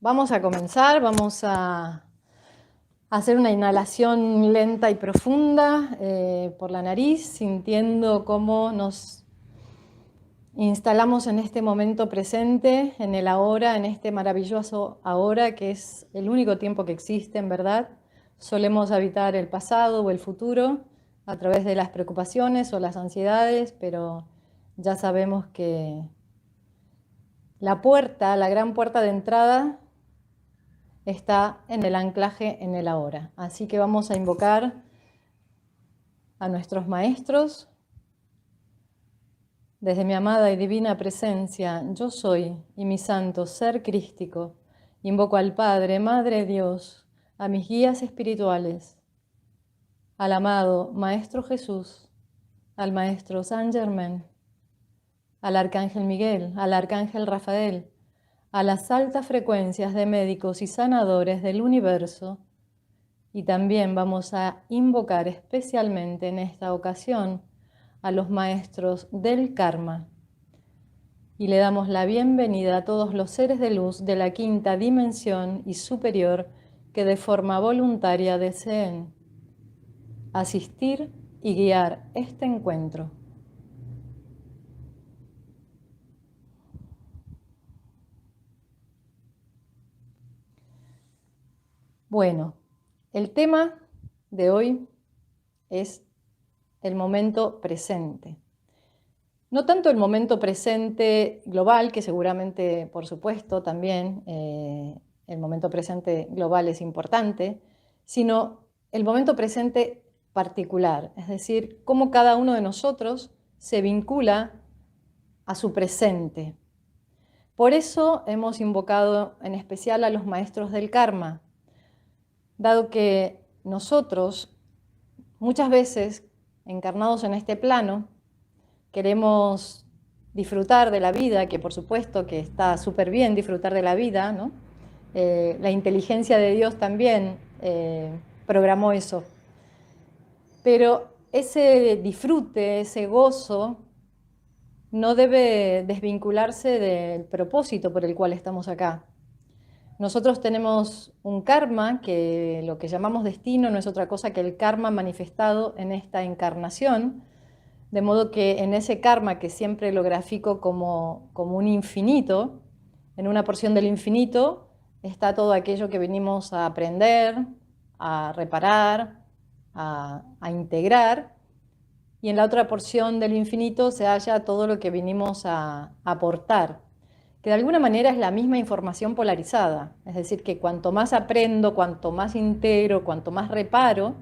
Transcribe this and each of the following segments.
Vamos a comenzar, vamos a hacer una inhalación lenta y profunda por la nariz, sintiendo cómo nos instalamos en este momento presente, en el ahora, en este maravilloso ahora que es el único tiempo que existe, en verdad. Solemos habitar el pasado o el futuro a través de las preocupaciones o las ansiedades, pero ya sabemos que la puerta, la gran puerta de entrada, está en el anclaje en el ahora. Así que vamos a invocar a nuestros maestros desde mi amada y divina presencia, yo soy, y mi santo ser crístico. Invoco al Padre, Madre Dios, a mis guías espirituales, al amado Maestro Jesús, al Maestro Saint Germain, al Arcángel Miguel, al Arcángel Rafael, a las altas frecuencias de médicos y sanadores del universo. Y también vamos a invocar especialmente en esta ocasión a los maestros del karma. Y le damos la bienvenida a todos los seres de luz de la quinta dimensión y superior que de forma voluntaria deseen asistir y guiar este encuentro. Bueno, el tema de hoy es el momento presente. No tanto el momento presente global, que seguramente, por supuesto, también el momento presente global es importante, sino el momento presente particular, es decir, cómo cada uno de nosotros se vincula a su presente. Por eso hemos invocado en especial a los maestros del karma, dado que nosotros, muchas veces, encarnados en este plano, queremos disfrutar de la vida, que por supuesto que está súper bien disfrutar de la vida, ¿no? La inteligencia de Dios también programó eso. Pero ese disfrute, ese gozo, no debe desvincularse del propósito por el cual estamos acá. Nosotros tenemos un karma, que lo que llamamos destino no es otra cosa que el karma manifestado en esta encarnación, de modo que en ese karma, que siempre lo grafico como un infinito, en una porción del infinito está todo aquello que venimos a aprender, a reparar, a integrar, y en la otra porción del infinito se halla todo lo que vinimos a aportar, que de alguna manera es la misma información polarizada, es decir, que cuanto más aprendo, cuanto más integro, cuanto más reparo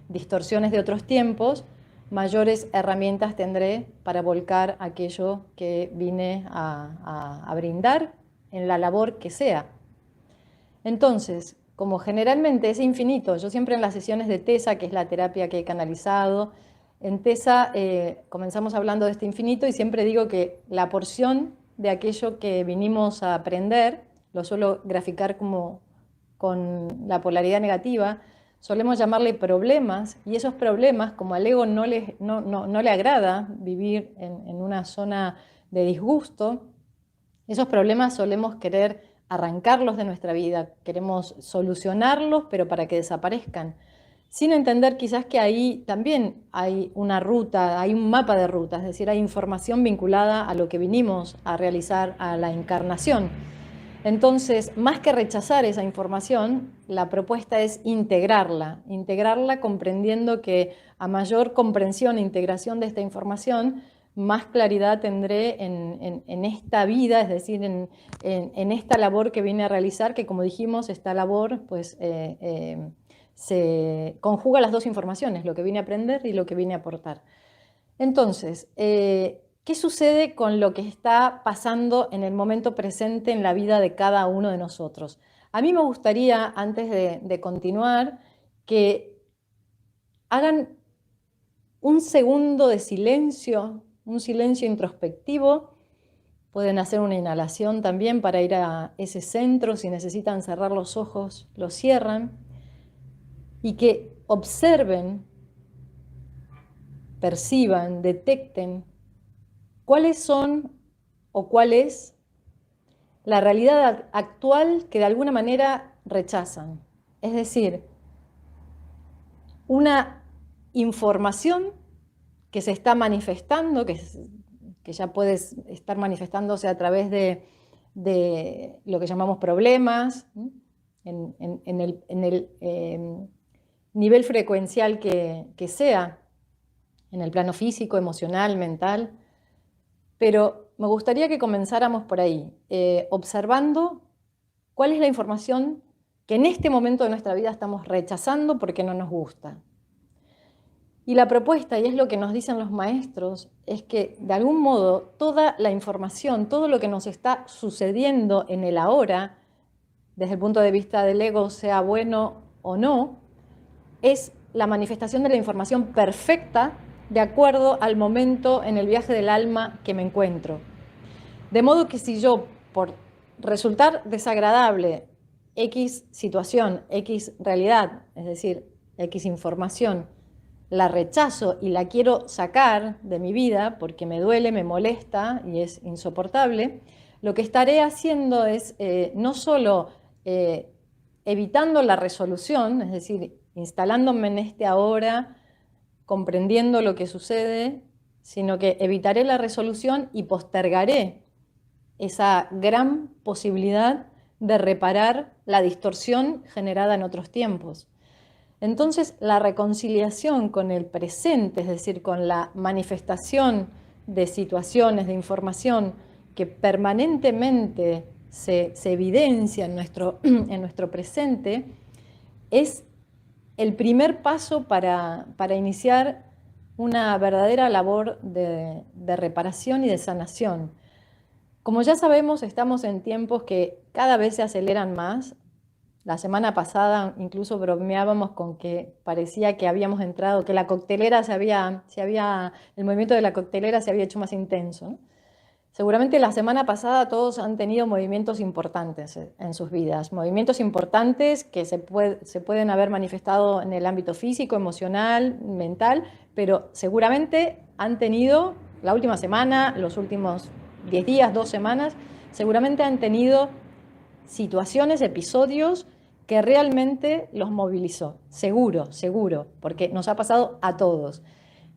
distorsiones de otros tiempos, mayores herramientas tendré para volcar aquello que vine a brindar en la labor que sea. Entonces, como generalmente es infinito, yo siempre en las sesiones de TESA, que es la terapia que he canalizado, en TESA comenzamos hablando de este infinito y siempre digo que la porción de aquello que vinimos a aprender, lo suelo graficar como con la polaridad negativa, solemos llamarle problemas, y esos problemas, como al ego no le agrada vivir en una zona de disgusto, esos problemas solemos querer arrancarlos de nuestra vida, queremos solucionarlos, pero para que desaparezcan, sin entender quizás que ahí también hay una ruta, hay un mapa de ruta, es decir, hay información vinculada a lo que vinimos a realizar, a la encarnación. Entonces, más que rechazar esa información, la propuesta es integrarla, integrarla comprendiendo que a mayor comprensión e integración de esta información, más claridad tendré en esta vida, es decir, en esta labor que vine a realizar, que como dijimos, esta labor pues se conjuga las dos informaciones, lo que vine a aprender y lo que vine a aportar. Entonces, ¿qué sucede con lo que está pasando en el momento presente en la vida de cada uno de nosotros? A mí me gustaría, antes de continuar, que hagan un segundo de silencio, un silencio introspectivo. Pueden hacer una inhalación también para ir a ese centro. Si necesitan cerrar los ojos, los cierran. Y que observen, perciban, detecten cuáles son o cuál es la realidad actual que de alguna manera rechazan. Es decir, una información que se está manifestando, que ya puede estar manifestándose a través de lo que llamamos problemas, en el nivel frecuencial que sea, en el plano físico, emocional, mental. Pero me gustaría que comenzáramos por ahí, observando cuál es la información que en este momento de nuestra vida estamos rechazando porque no nos gusta. Y la propuesta, y es lo que nos dicen los maestros, es que de algún modo toda la información, todo lo que nos está sucediendo en el ahora, desde el punto de vista del ego, sea bueno o no, es la manifestación de la información perfecta de acuerdo al momento en el viaje del alma que me encuentro. De modo que si yo, por resultar desagradable X situación, X realidad, es decir, X información, la rechazo y la quiero sacar de mi vida porque me duele, me molesta y es insoportable, lo que estaré haciendo es no solo evitando la resolución, es decir, instalándome en este ahora, comprendiendo lo que sucede, sino que evitaré la resolución y postergaré esa gran posibilidad de reparar la distorsión generada en otros tiempos. Entonces, la reconciliación con el presente, es decir, con la manifestación de situaciones, de información que permanentemente se evidencia en nuestro presente, es el primer paso para iniciar una verdadera labor de reparación y de sanación. Como ya sabemos, estamos en tiempos que cada vez se aceleran más. La semana pasada incluso bromeábamos con que parecía que habíamos entrado, que la coctelera el movimiento de la coctelera se había hecho más intenso, ¿no? Seguramente la semana pasada todos han tenido movimientos importantes en sus vidas, movimientos importantes que se pueden haber manifestado en el ámbito físico, emocional, mental, pero seguramente han tenido la última semana, los últimos 10 días, 2 semanas, seguramente han tenido situaciones, episodios que realmente los movilizó, seguro, porque nos ha pasado a todos.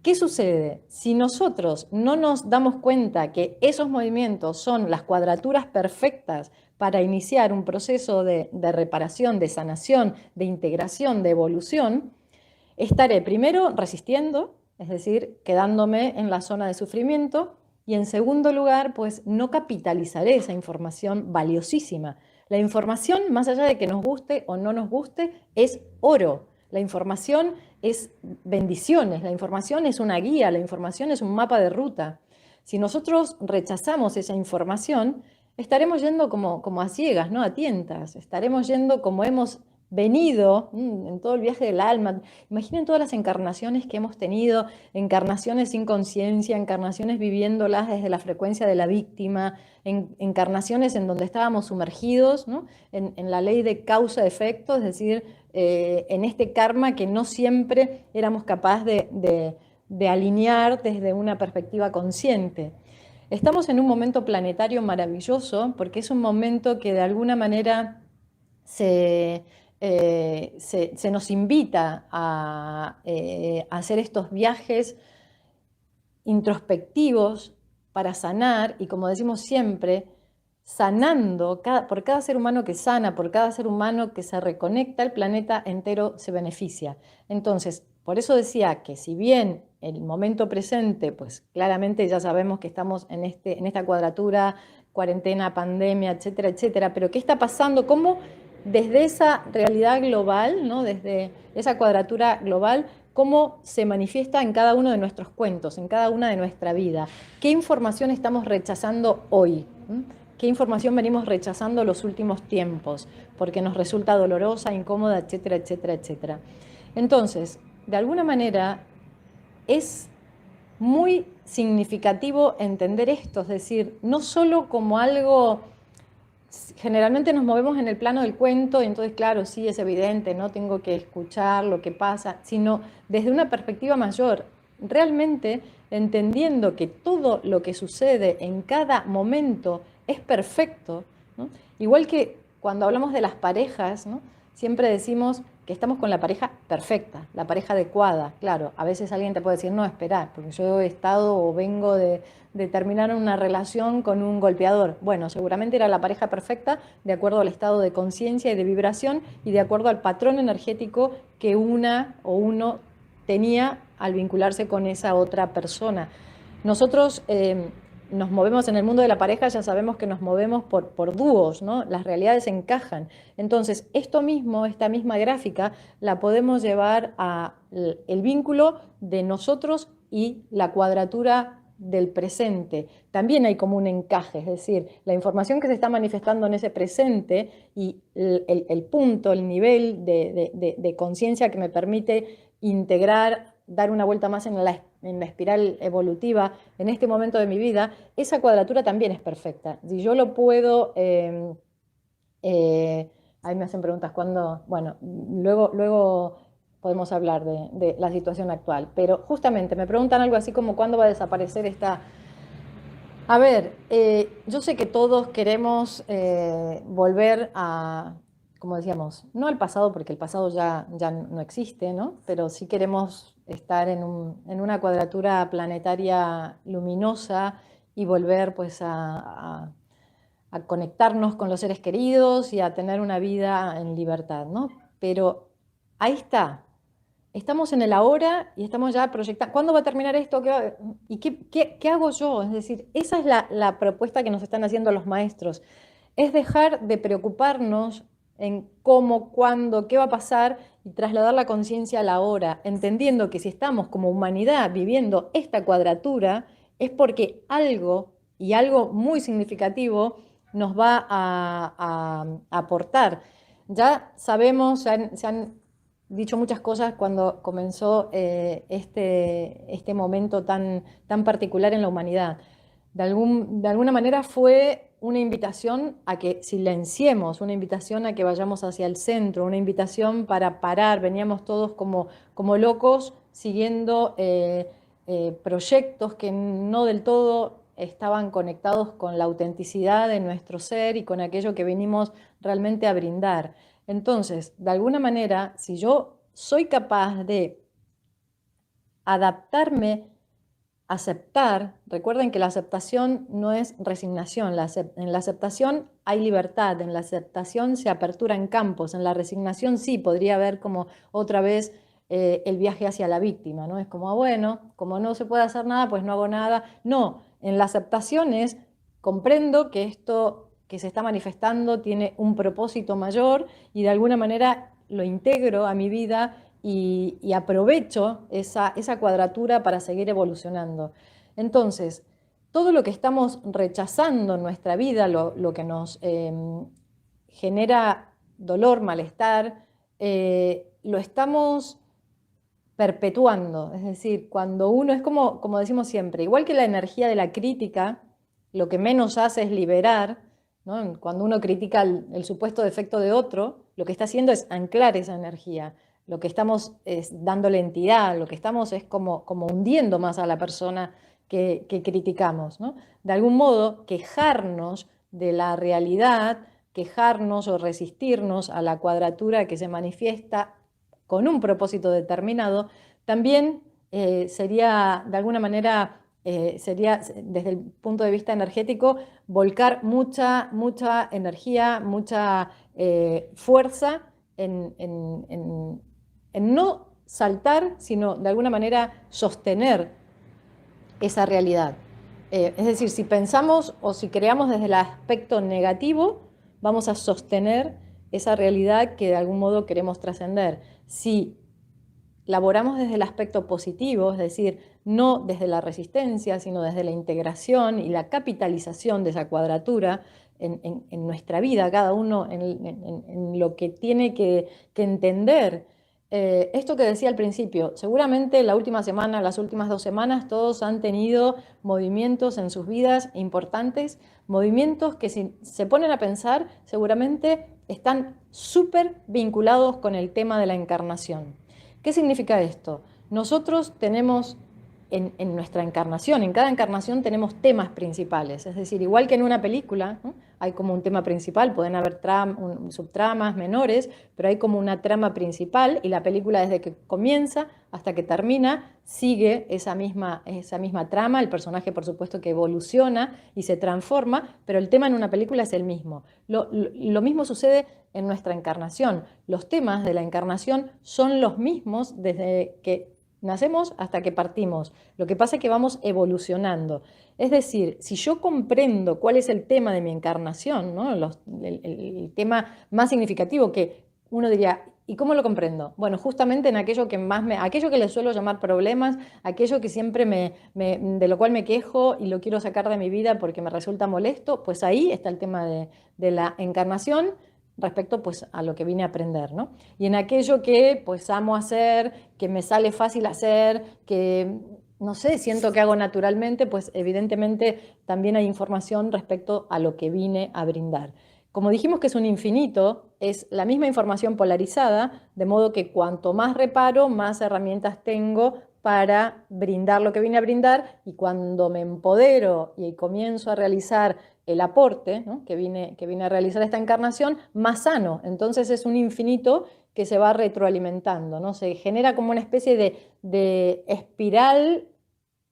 ¿Qué sucede? Si nosotros no nos damos cuenta que esos movimientos son las cuadraturas perfectas para iniciar un proceso de reparación, de sanación, de integración, de evolución, estaré primero resistiendo, es decir, quedándome en la zona de sufrimiento, y en segundo lugar, pues no capitalizaré esa información valiosísima. La información, más allá de que nos guste o no nos guste, es oro. La información es bendiciones, la información es una guía, la información es un mapa de ruta. Si nosotros rechazamos esa información, estaremos yendo como a ciegas, ¿no? A tientas. Estaremos yendo como hemos venido en todo el viaje del alma. Imaginen todas las encarnaciones que hemos tenido, encarnaciones sin conciencia, encarnaciones viviéndolas desde la frecuencia de la víctima, encarnaciones en donde estábamos sumergidos, ¿no? en la ley de causa-efecto, es decir, en este karma que no siempre éramos capaces de alinear desde una perspectiva consciente. Estamos en un momento planetario maravilloso porque es un momento que de alguna manera se nos invita a hacer estos viajes introspectivos para sanar, y como decimos siempre, sanando, por cada ser humano que sana, por cada ser humano que se reconecta, el planeta entero se beneficia. Entonces, por eso decía que si bien el momento presente, pues claramente ya sabemos que estamos en esta cuadratura, cuarentena, pandemia, etcétera, etcétera, pero ¿qué está pasando? ¿Cómo desde esa realidad global, ¿no? Desde esa cuadratura global, cómo se manifiesta en cada uno de nuestros cuentos, en cada una de nuestra vida? ¿Qué información estamos rechazando hoy? ¿Qué información venimos rechazando los últimos tiempos? Porque nos resulta dolorosa, incómoda, etcétera, etcétera, etcétera. Entonces, de alguna manera, es muy significativo entender esto, es decir, no solo como algo. Generalmente nos movemos en el plano del cuento y entonces, claro, sí, es evidente, no tengo que escuchar lo que pasa, sino desde una perspectiva mayor, realmente entendiendo que todo lo que sucede en cada momento es perfecto, ¿no? Igual que cuando hablamos de las parejas, ¿no? Siempre decimos que estamos con la pareja perfecta, la pareja adecuada. Claro, a veces alguien te puede decir, no, espera, porque yo he estado o vengo de terminar una relación con un golpeador. Bueno, seguramente era la pareja perfecta de acuerdo al estado de conciencia y de vibración y de acuerdo al patrón energético que una o uno tenía al vincularse con esa otra persona. Nosotros nos movemos en el mundo de la pareja, ya sabemos que nos movemos por dúos, ¿no? Las realidades encajan. Entonces, esto mismo, esta misma gráfica, la podemos llevar a el vínculo de nosotros y la cuadratura del presente. También hay como un encaje, es decir, la información que se está manifestando en ese presente y el punto, el nivel de conciencia que me permite integrar, dar una vuelta más en la espiral evolutiva en este momento de mi vida, esa cuadratura también es perfecta. Si yo lo puedo, ahí me hacen preguntas cuándo, bueno, luego podemos hablar de la situación actual, pero justamente me preguntan algo así como cuándo va a desaparecer esta... A ver, yo sé que todos queremos volver a, como decíamos, no al pasado, porque el pasado ya no existe, ¿no? Pero sí queremos estar en una cuadratura planetaria luminosa y volver pues a conectarnos con los seres queridos y a tener una vida en libertad, ¿no? Pero ahí está. Estamos en el ahora y estamos ya proyectando. ¿Cuándo va a terminar esto? ¿Y qué hago yo? Es decir, esa es la propuesta que nos están haciendo los maestros. Es dejar de preocuparnos en cómo, cuándo, qué va a pasar y trasladar la conciencia a la hora, entendiendo que si estamos como humanidad viviendo esta cuadratura, es porque algo, y algo muy significativo, nos va a aportar. Ya sabemos, se han dicho muchas cosas cuando comenzó este momento tan particular en la humanidad. De alguna manera fue una invitación a que silenciemos, una invitación a que vayamos hacia el centro, una invitación para parar. Veníamos todos como locos siguiendo proyectos que no del todo estaban conectados con la autenticidad de nuestro ser y con aquello que venimos realmente a brindar. Entonces, de alguna manera, si yo soy capaz de adaptarme, aceptar, recuerden que la aceptación no es resignación, en la aceptación hay libertad, en la aceptación se aperturan campos, en la resignación sí podría haber como otra vez el viaje hacia la víctima, ¿no? Es como, bueno, como no se puede hacer nada, pues no hago nada. No, en la aceptación es, comprendo que esto que se está manifestando tiene un propósito mayor y de alguna manera lo integro a mi vida y aprovecho esa cuadratura para seguir evolucionando. Entonces, todo lo que estamos rechazando en nuestra vida, lo que nos genera dolor, malestar, lo estamos perpetuando. Es decir, cuando uno es como decimos siempre, igual que la energía de la crítica, lo que menos hace es liberar, ¿no? Cuando uno critica el supuesto defecto de otro, lo que está haciendo es anclar esa energía. Lo que estamos es dándole entidad, lo que estamos es como hundiendo más a la persona que criticamos, ¿no? De algún modo, quejarnos de la realidad, quejarnos o resistirnos a la cuadratura que se manifiesta con un propósito determinado, también sería, de alguna manera, sería desde el punto de vista energético, volcar mucha energía, mucha fuerza en no saltar, sino de alguna manera sostener esa realidad. Es decir, si pensamos o si creamos desde el aspecto negativo, vamos a sostener esa realidad que de algún modo queremos trascender. Si laboramos desde el aspecto positivo, es decir, no desde la resistencia, sino desde la integración y la capitalización de esa cuadratura en nuestra vida, cada uno en lo que tiene que entender. Esto que decía al principio, seguramente la última semana, las últimas 2 semanas, todos han tenido movimientos en sus vidas importantes, movimientos que si se ponen a pensar, seguramente están súper vinculados con el tema de la encarnación. ¿Qué significa esto? Nosotros tenemos en nuestra encarnación. En cada encarnación tenemos temas principales, es decir, igual que en una película, ¿no? Hay como un tema principal, pueden haber subtramas menores, pero hay como una trama principal y la película desde que comienza hasta que termina sigue esa misma trama, el personaje por supuesto que evoluciona y se transforma, pero el tema en una película es el mismo. Lo mismo sucede en nuestra encarnación. Los temas de la encarnación son los mismos desde que nacemos hasta que partimos. Lo que pasa es que vamos evolucionando. Es decir, si yo comprendo cuál es el tema de mi encarnación, ¿no? El tema más significativo que uno diría, ¿y cómo lo comprendo? Bueno, justamente en aquello que aquello que le suelo llamar problemas, aquello que siempre de lo cual me quejo y lo quiero sacar de mi vida porque me resulta molesto, pues ahí está el tema de la encarnación respecto pues a lo que vine a aprender, ¿no? Y en aquello que pues amo hacer, que me sale fácil hacer, que no sé, siento que hago naturalmente, pues evidentemente también hay información respecto a lo que vine a brindar. Como dijimos que es un infinito, es la misma información polarizada, de modo que cuanto más reparo, más herramientas tengo para brindar lo que vine a brindar, y cuando me empodero y comienzo a realizar el aporte, ¿no? que vine a realizar esta encarnación, más sano. Entonces es un infinito que se va retroalimentando, ¿no? Se genera como una especie de espiral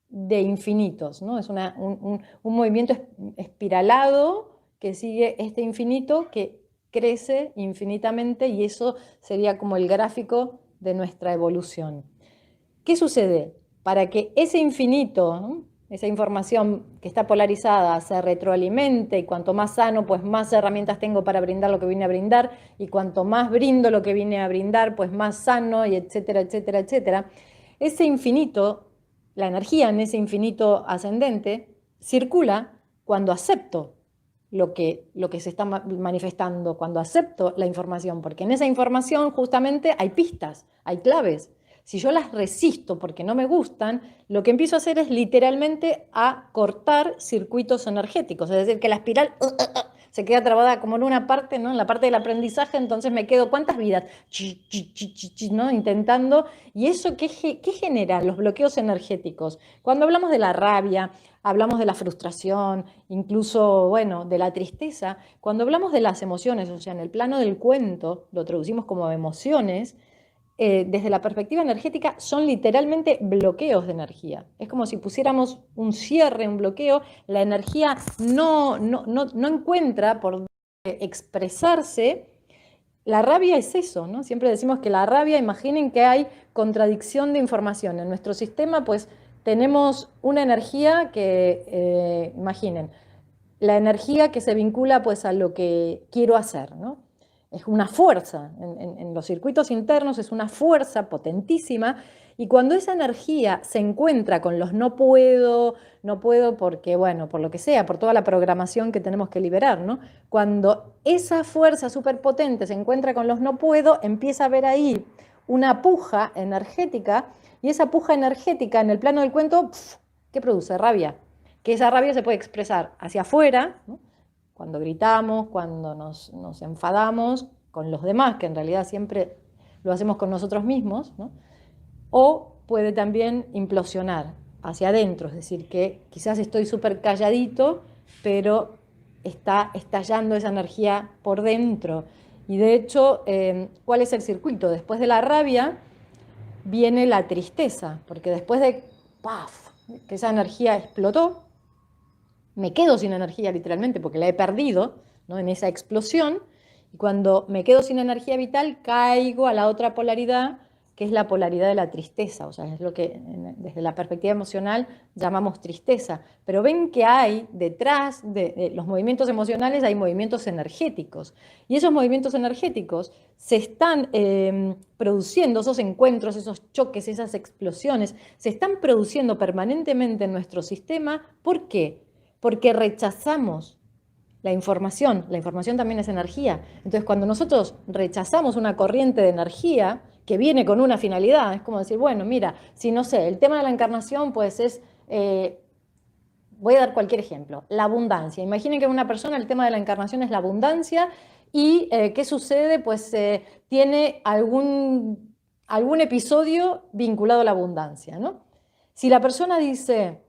de infinitos, ¿no? Es un movimiento espiralado que sigue este infinito que crece infinitamente, y eso sería como el gráfico de nuestra evolución. ¿Qué sucede? Para que ese infinito, ¿no? Esa información que está polarizada se retroalimente, y cuanto más sano, pues más herramientas tengo para brindar lo que vine a brindar, y cuanto más brindo lo que vine a brindar, pues más sano, y etcétera, etcétera, etcétera. Ese infinito, la energía en ese infinito ascendente, circula cuando acepto lo que se está manifestando, cuando acepto la información, porque en esa información justamente hay pistas, hay claves. Si yo las resisto porque no me gustan, lo que empiezo a hacer es literalmente a cortar circuitos energéticos, es decir, que la espiral se queda trabada como en una parte, ¿no? En la parte del aprendizaje, entonces me quedo, ¿cuántas vidas? ¿No? Intentando. ¿Y eso qué genera? Los bloqueos energéticos. Cuando hablamos de la rabia, hablamos de la frustración, incluso, bueno, de la tristeza, cuando hablamos de las emociones, o sea, en el plano del cuento, lo traducimos como emociones, desde la perspectiva energética son literalmente bloqueos de energía. Es como si pusiéramos un cierre, un bloqueo, la energía no encuentra por dónde expresarse. La rabia es eso, ¿no? Siempre decimos que la rabia, imaginen que hay contradicción de información. En nuestro sistema, pues, tenemos una energía que, imaginen, la energía que se vincula, pues, a lo que quiero hacer, ¿no? Es una fuerza, en los circuitos internos es una fuerza potentísima, y cuando esa energía se encuentra con los no puedo porque, bueno, por lo que sea, por toda la programación que tenemos que liberar, ¿no? Cuando esa fuerza superpotente se encuentra con los no puedo, empieza a haber ahí una puja energética, y esa puja energética en el plano del cuento, ¿qué produce? Rabia. Que esa rabia se puede expresar hacia afuera, ¿no? Cuando gritamos, cuando nos enfadamos con los demás, que en realidad siempre lo hacemos con nosotros mismos, ¿no? O puede también implosionar hacia adentro, es decir, que quizás estoy súper calladito, pero está estallando esa energía por dentro. Y de hecho, ¿cuál es el circuito? Después de la rabia viene la tristeza, porque después de ¡paf!, que esa energía explotó, me quedo sin energía literalmente porque la he perdido, ¿no? En esa explosión, y cuando me quedo sin energía vital caigo a la otra polaridad, que es la polaridad de la tristeza, o sea, es lo que desde la perspectiva emocional llamamos tristeza. Pero ven que hay detrás de los movimientos emocionales, hay movimientos energéticos, y esos movimientos energéticos se están produciendo, esos encuentros, esos choques, esas explosiones, se están produciendo permanentemente en nuestro sistema. ¿Por qué? Porque rechazamos la información también es energía. Entonces, cuando nosotros rechazamos una corriente de energía que viene con una finalidad, es como decir, bueno, mira, si no sé, el tema de la encarnación, pues es, voy a dar cualquier ejemplo, la abundancia. Imaginen que una persona, el tema de la encarnación es la abundancia, y ¿qué sucede? Pues tiene algún episodio vinculado a la abundancia, ¿no? Si la persona dice,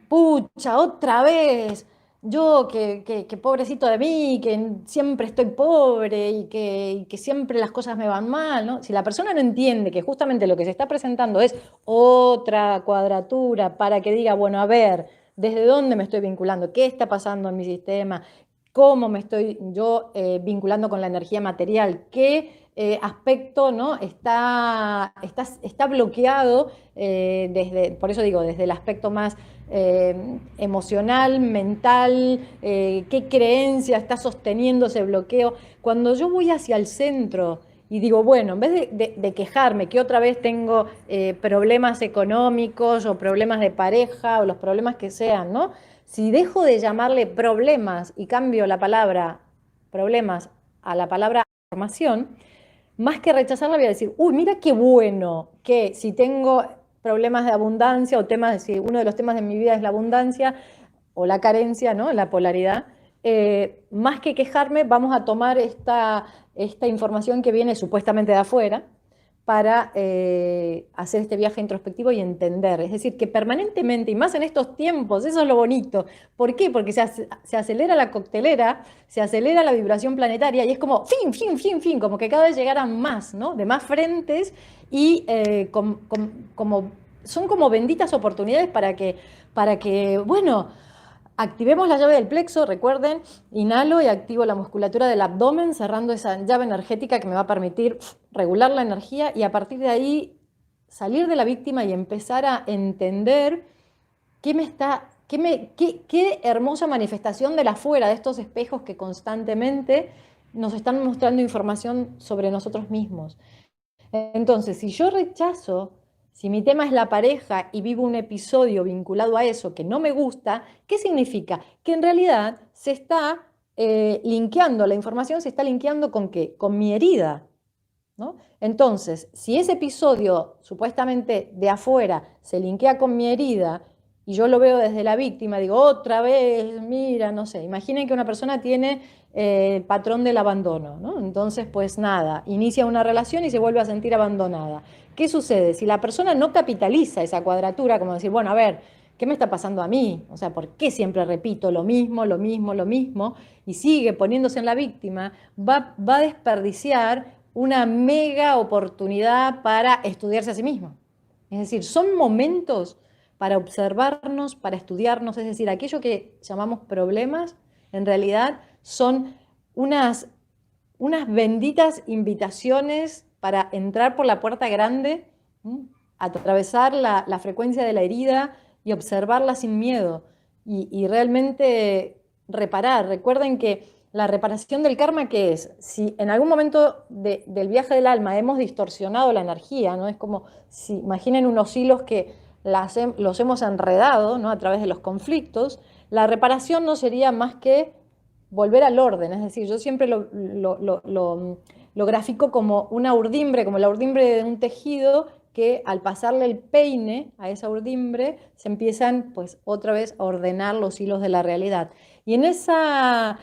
pucha, otra vez, yo que pobrecito de mí, que siempre estoy pobre y que siempre las cosas me van mal, ¿no? Si la persona no entiende que justamente lo que se está presentando es otra cuadratura para que diga, bueno, a ver, ¿desde dónde me estoy vinculando? ¿Qué está pasando en mi sistema? ¿Cómo me estoy yo vinculando con la energía material? ¿Qué aspecto, ¿no? está bloqueado por eso digo, desde el aspecto más emocional, mental, qué creencia está sosteniendo ese bloqueo? Cuando yo voy hacia el centro y digo, bueno, en vez de quejarme que otra vez tengo problemas económicos o problemas de pareja o los problemas que sean, ¿no? Si dejo de llamarle problemas y cambio la palabra problemas a la palabra formación, más que rechazarla voy a decir, uy, mira qué bueno que si tengo problemas de abundancia o temas, si uno de los temas de mi vida es la abundancia o la carencia, ¿no? La polaridad, más que quejarme, vamos a tomar esta información que viene supuestamente de afuera para hacer este viaje introspectivo y entender. Es decir, que permanentemente, y más en estos tiempos, eso es lo bonito. ¿Por qué? Porque se acelera la coctelera, se acelera la vibración planetaria y es como fin, fin, fin, fin, como que cada vez llegaran más, ¿no? De más frentes y son como benditas oportunidades para que, bueno, activemos la llave del plexo, recuerden, inhalo y activo la musculatura del abdomen, cerrando esa llave energética que me va a permitir regular la energía y a partir de ahí salir de la víctima y empezar a entender qué hermosa manifestación de la afuera, de estos espejos que constantemente nos están mostrando información sobre nosotros mismos. Entonces, si yo rechazo, si mi tema es la pareja y vivo un episodio vinculado a eso que no me gusta, ¿qué significa? Que en realidad se está linkeando, la información se está linkeando ¿con qué? Con mi herida, ¿no? Entonces, si ese episodio supuestamente de afuera se linkea con mi herida y yo lo veo desde la víctima, digo, otra vez, mira, no sé, imaginen que una persona tiene el patrón del abandono, ¿no? Entonces, pues nada, inicia una relación y se vuelve a sentir abandonada. ¿Qué sucede? Si la persona no capitaliza esa cuadratura, como decir, bueno, a ver, ¿qué me está pasando a mí? O sea, ¿por qué siempre repito lo mismo, lo mismo, lo mismo? Y sigue poniéndose en la víctima, va a desperdiciar una mega oportunidad para estudiarse a sí mismo. Es decir, son momentos para observarnos, para estudiarnos, es decir, aquello que llamamos problemas, en realidad son unas, unas benditas invitaciones para entrar por la puerta grande, atravesar la frecuencia de la herida y observarla sin miedo y realmente reparar. Recuerden que la reparación del karma, ¿qué es? Si en algún momento del viaje del alma hemos distorsionado la energía, ¿no? Es como si imaginen unos hilos que los hemos enredado, ¿no? A través de los conflictos. La reparación no sería más que volver al orden, es decir, yo siempre lo grafico como una urdimbre, como la urdimbre de un tejido que al pasarle el peine a esa urdimbre se empiezan pues otra vez a ordenar los hilos de la realidad. Y en ese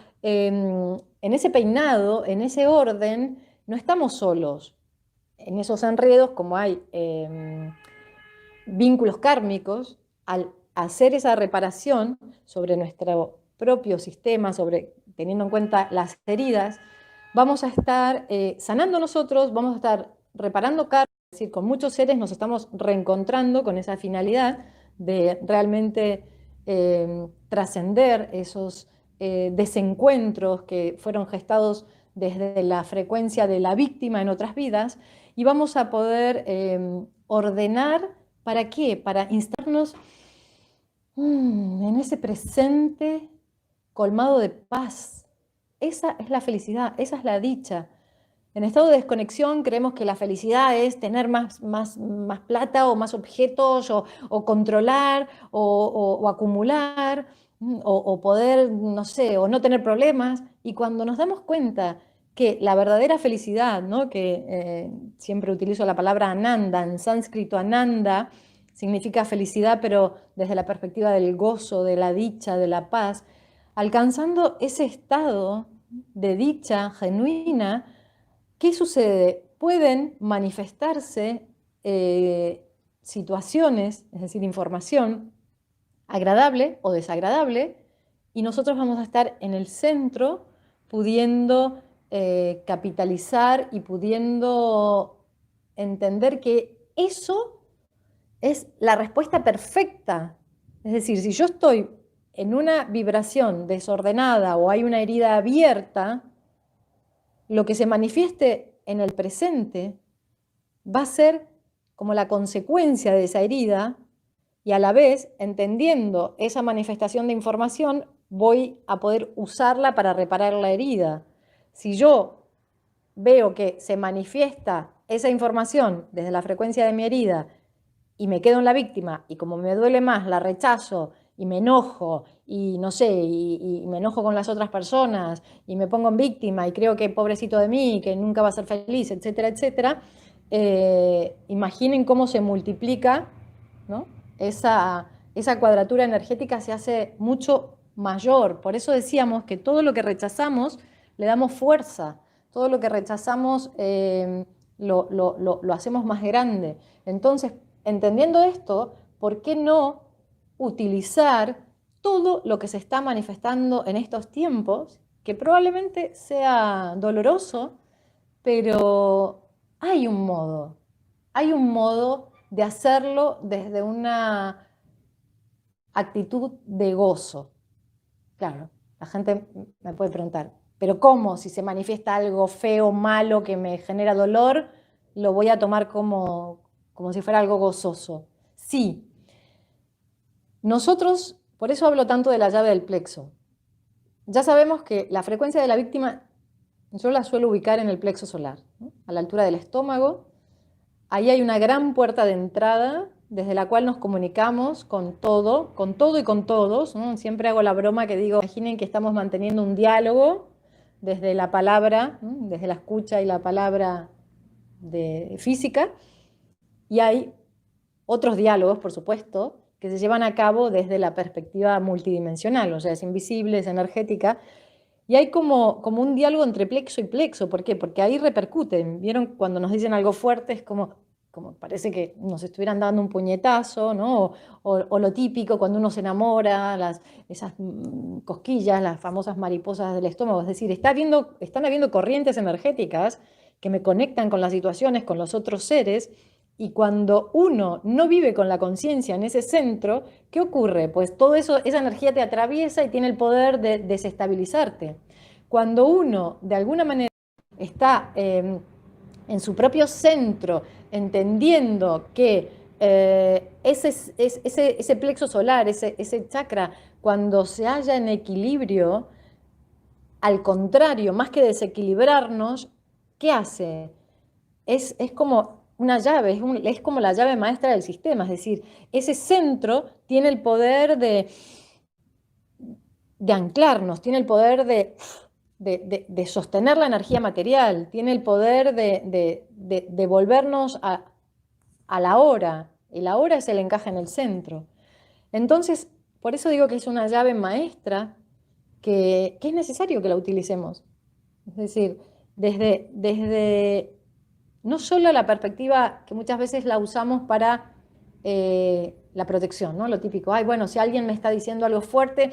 peinado, en ese orden, no estamos solos. En esos enredos, como hay vínculos kármicos, al hacer esa reparación sobre nuestro propio sistema, teniendo en cuenta las heridas, vamos a estar sanando nosotros, vamos a estar reparando karma, es decir, con muchos seres nos estamos reencontrando con esa finalidad de realmente trascender esos desencuentros que fueron gestados desde la frecuencia de la víctima en otras vidas y vamos a poder ordenar. ¿Para qué? Para instarnos en ese presente colmado de paz. Esa es la felicidad, esa es la dicha. En estado de desconexión creemos que la felicidad es tener más plata o más objetos o controlar o acumular o poder, no sé, o no tener problemas. Y cuando nos damos cuenta que la verdadera felicidad, ¿no? Que siempre utilizo la palabra ananda, en sánscrito ananda significa felicidad, pero desde la perspectiva del gozo, de la dicha, de la paz, alcanzando ese estado de dicha genuina. ¿Qué sucede? Pueden manifestarse situaciones, es decir, información agradable o desagradable, y nosotros vamos a estar en el centro pudiendo capitalizar y pudiendo entender que eso es la respuesta perfecta. Es decir, si yo estoy en una vibración desordenada o hay una herida abierta, lo que se manifieste en el presente va a ser como la consecuencia de esa herida, y a la vez, entendiendo esa manifestación de información, voy a poder usarla para reparar la herida. Si yo veo que se manifiesta esa información desde la frecuencia de mi herida y me quedo en la víctima, y como me duele más, la rechazo y me enojo, y no sé, y me enojo con las otras personas, y me pongo en víctima, y creo que pobrecito de mí, que nunca va a ser feliz, etcétera, etcétera, imaginen cómo se multiplica, ¿no? Esa cuadratura energética se hace mucho mayor. Por eso decíamos que todo lo que rechazamos le damos fuerza, todo lo que rechazamos lo hacemos más grande. Entonces, entendiendo esto, ¿por qué no utilizar todo lo que se está manifestando en estos tiempos, que probablemente sea doloroso, pero hay un modo de hacerlo desde una actitud de gozo? Claro, la gente me puede preguntar, ¿pero cómo? Si se manifiesta algo feo, malo, que me genera dolor, lo voy a tomar como si fuera algo gozoso. Sí, nosotros, por eso hablo tanto de la llave del plexo. Ya sabemos que la frecuencia de la víctima, yo la suelo ubicar en el plexo solar, ¿no? A la altura del estómago. Ahí hay una gran puerta de entrada desde la cual nos comunicamos con todo y con todos, ¿no? Siempre hago la broma que digo, imaginen que estamos manteniendo un diálogo desde la palabra, ¿no? Desde la escucha y la palabra de física, y hay otros diálogos, por supuesto, que se llevan a cabo desde la perspectiva multidimensional, o sea, es invisible, es energética, y hay como un diálogo entre plexo y plexo. ¿Por qué? Porque ahí repercuten. ¿Vieron? Cuando nos dicen algo fuerte es como parece que nos estuvieran dando un puñetazo, ¿no? O lo típico cuando uno se enamora, esas cosquillas, las famosas mariposas del estómago. Es decir, están habiendo corrientes energéticas que me conectan con las situaciones, con los otros seres, y cuando uno no vive con la conciencia en ese centro, ¿qué ocurre? Pues todo eso, esa energía te atraviesa y tiene el poder de desestabilizarte. Cuando uno, de alguna manera, está en su propio centro, entendiendo que ese plexo solar, ese chakra, cuando se halla en equilibrio, al contrario, más que desequilibrarnos, ¿qué hace? Es como una llave, es como la llave maestra del sistema, es decir, ese centro tiene el poder de anclarnos, tiene el poder de sostener la energía material, tiene el poder de volvernos a la hora. El ahora es el encaje en el centro. Entonces, por eso digo que es una llave maestra que es necesario que la utilicemos. Es decir, desde no solo la perspectiva que muchas veces la usamos para la protección, ¿no? Lo típico, ay, bueno, si alguien me está diciendo algo fuerte,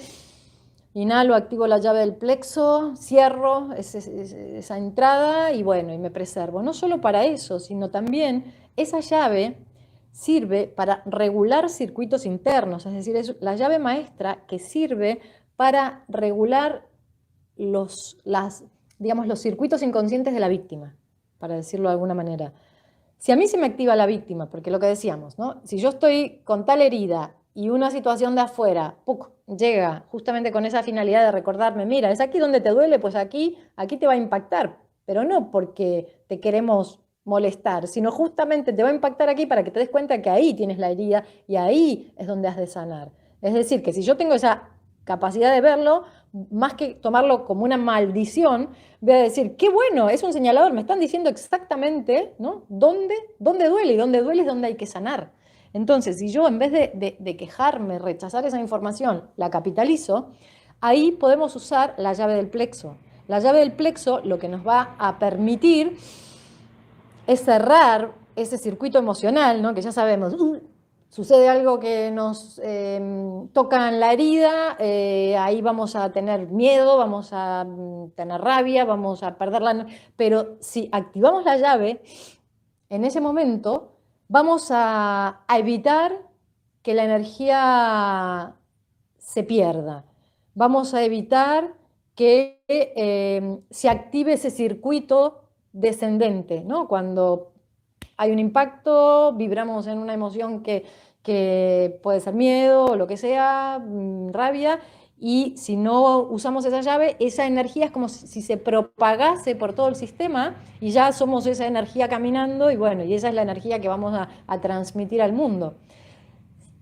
inhalo, activo la llave del plexo, cierro esa entrada y bueno, y me preservo. No solo para eso, sino también esa llave sirve para regular circuitos internos, es decir, es la llave maestra que sirve para regular digamos, los circuitos inconscientes de la víctima, para decirlo de alguna manera. Si a mí se me activa la víctima, porque lo que decíamos, ¿no? Si yo estoy con tal herida y una situación de afuera llega justamente con esa finalidad de recordarme, mira, es aquí donde te duele, pues aquí te va a impactar, pero no porque te queremos molestar, sino justamente te va a impactar aquí para que te des cuenta que ahí tienes la herida y ahí es donde has de sanar. Es decir, que si yo tengo esa capacidad de verlo, más que tomarlo como una maldición, voy a decir, qué bueno, es un señalador, me están diciendo exactamente, ¿no? dónde duele, y dónde duele es donde hay que sanar. Entonces, si yo en vez de quejarme, rechazar esa información, la capitalizo, ahí podemos usar la llave del plexo. La llave del plexo lo que nos va a permitir es cerrar ese circuito emocional, ¿no? Que ya sabemos, sucede algo que nos toca en la herida, ahí vamos a tener miedo, vamos a tener rabia, vamos a perderla. Pero si activamos la llave, en ese momento vamos a evitar que la energía se pierda. Vamos a evitar que se active ese circuito descendente, ¿no? Cuando hay un impacto, vibramos en una emoción que puede ser miedo o lo que sea, rabia, y si no usamos esa llave, esa energía es como si se propagase por todo el sistema y ya somos esa energía caminando y bueno, y esa es la energía que vamos a transmitir al mundo.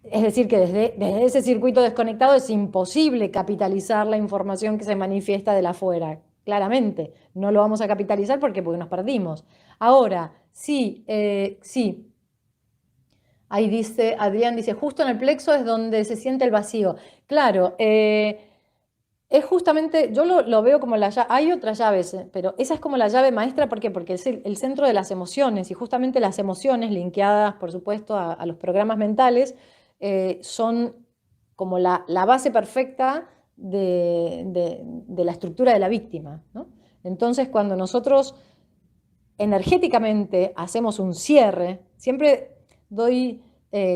Es decir, que desde ese circuito desconectado es imposible capitalizar la información que se manifiesta de la afuera. Claramente, no lo vamos a capitalizar porque nos perdimos. Ahora, sí, sí. Ahí dice, Adrián dice, justo en el plexo es donde se siente el vacío. Claro, es justamente, yo lo veo como la llave, hay otras llaves, pero esa es como la llave maestra, ¿por qué? Porque es el centro de las emociones y justamente las emociones, linkeadas, por supuesto, a los programas mentales, son como la base perfecta de la estructura de la víctima, ¿no? Entonces, cuando nosotros energéticamente hacemos un cierre, siempre doy